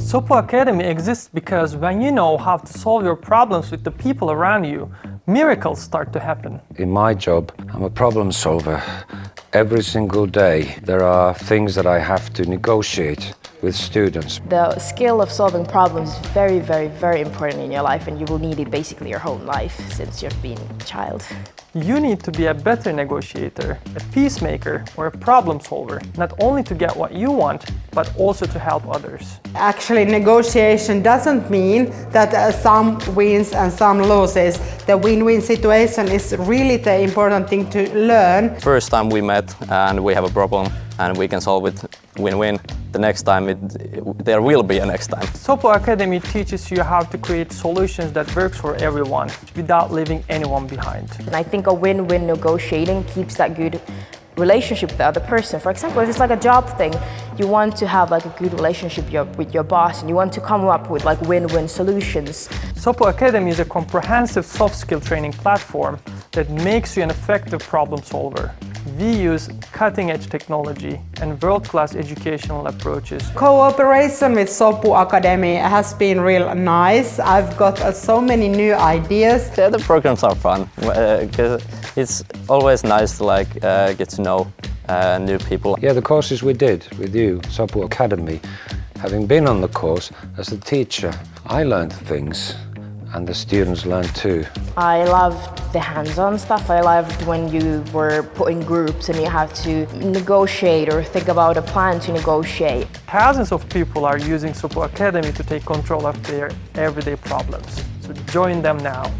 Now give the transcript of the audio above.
Sopu Academy exists because when you know how to solve your problems with the people around you, miracles start to happen. In my job, I'm a problem solver. Every single day, there are things that I have to negotiate with students. The skill of solving problems is very, very, very important in your life, and you will need it basically your whole life since you've been a child. You need to be a better negotiator, a peacemaker, or a problem solver, not only to get what you want, but also to help others. Actually, negotiation doesn't mean that some wins and some loses. The win-win situation is really the important thing to learn. First time we met and we have a problem and we can solve it win-win. The next time there will be a next time. Sopu Academy teaches you how to create solutions that works for everyone without leaving anyone behind. And I think a win-win negotiating keeps that good relationship with the other person. For example, if it's like a job thing, you want to have like a good relationship with your boss and you want to come up with like win-win solutions. Sopu Academy is a comprehensive soft skill training platform that makes you an effective problem solver. We use cutting-edge technology and world-class educational approaches. Cooperation with Sopu Academy has been real nice. I've got so many new ideas. The programs are fun because it's always nice to get to know new people. Yeah, the courses we did with you, Sopu Academy, having been on the course as a teacher, I learned things and the students learned too. I loved the hands-on stuff. I loved when you were put in groups and you have to negotiate or think about a plan to negotiate. Thousands of people are using Sopu Academy to take control of their everyday problems. So join them now.